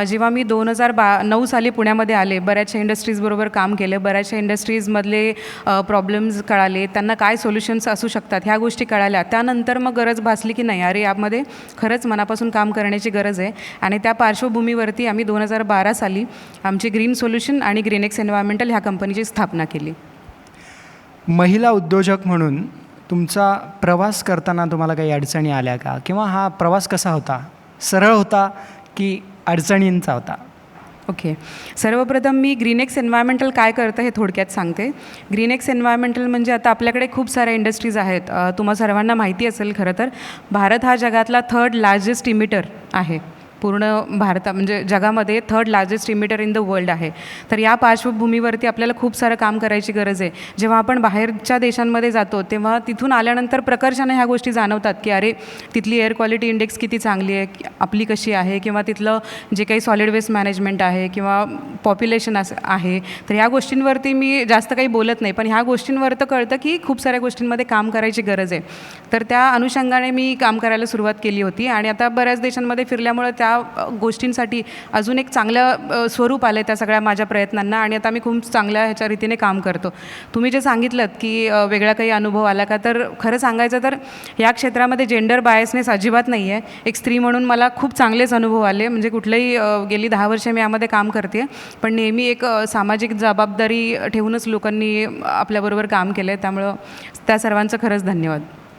जेव्हा मी 2009 साली पुण्यामध्ये आले, बऱ्याचशा इंडस्ट्रीजबरोबर काम केलं, बऱ्याचशा इंडस्ट्रीजमधले प्रॉब्लेम्स कळाले, त्यांना काय सोल्युशन्स असू शकतात ह्या गोष्टी कळाल्या. त्यानंतर मग गरज भासली की नाही, अरे यामध्ये खरंच मनापासून काम करण्याची गरज आहे. आणि त्या पार्श्वभूमीवरती आम्ही 2012 साली आमची ग्रीन सोल्युशन आणि ग्रीनेक्स एन्व्हायरमेंटल ह्या कंपनीची स्थापना केली. महिला उद्योजक म्हणून तुमचा प्रवास करताना तुम्हाला काही अडचणी आल्या का? किंवा हा प्रवास कसा होता? सरळ होता की अडचणींचा होता? ओके. सर्वप्रथम मी ग्रीनेक्स एन्व्हायरमेंटल काय करतं हे थोडक्यात सांगते. ग्रीनेक्स एन्व्हायरमेंटल म्हणजे आता आपल्याकडे खूप साऱ्या इंडस्ट्रीज आहेत. तुम्हा सर्वांना माहिती असेल खरं तर भारत हा जगातला 3rd लार्जेस्ट इमिटर आहे. पूर्ण म्हणजे जगामध्ये 3rd largest emitter in the world आहे. तर या पार्श्वभूमीवरती आपल्याला खूप सारं काम करायची गरज आहे. जेव्हा आपण बाहेरच्या देशांमध्ये जातो तेव्हा तिथून आल्यानंतर प्रकर्षाने ह्या गोष्टी जाणवतात की अरे तिथली एअर क्वालिटी इंडेक्स किती चांगली आहे, आपली कशी आहे, किंवा तिथलं जे काही सॉलिड वेस्ट मॅनेजमेंट आहे किंवा पॉप्युलेशन आहे. तर ह्या गोष्टींवरती मी जास्त काही बोलत नाही, पण ह्या गोष्टींवर तर कळतं की खूप साऱ्या गोष्टींमध्ये काम करायची गरज आहे. तर त्या अनुषंगाने मी काम करायला सुरुवात केली होती आणि आता बऱ्याच देशांमध्ये फिरल्यामुळे त्या गोष्टींसाठी अजून एक चांगलं स्वरूप आलं आहे त्या सगळ्या माझ्या प्रयत्नांना आणि आता मी खूप चांगल्या ह्याच्या रीतीने काम करतो. तुम्ही जे सांगितलं की वेगळा काही अनुभव आला का, तर खरं सांगायचं तर या क्षेत्रामध्ये जेंडर बायसनेस अजिबात नाही आहे. एक स्त्री म्हणून मला खूप चांगलेच अनुभव आले. म्हणजे कुठलंही गेली 10 वर्ष मी यामध्ये काम करते आहे, पण नेहमी एक सामाजिक जबाबदारी ठेवूनच लोकांनी आपल्याबरोबर काम केलं आहे. त्यामुळं त्या सर्वांचं खरंच धन्यवाद.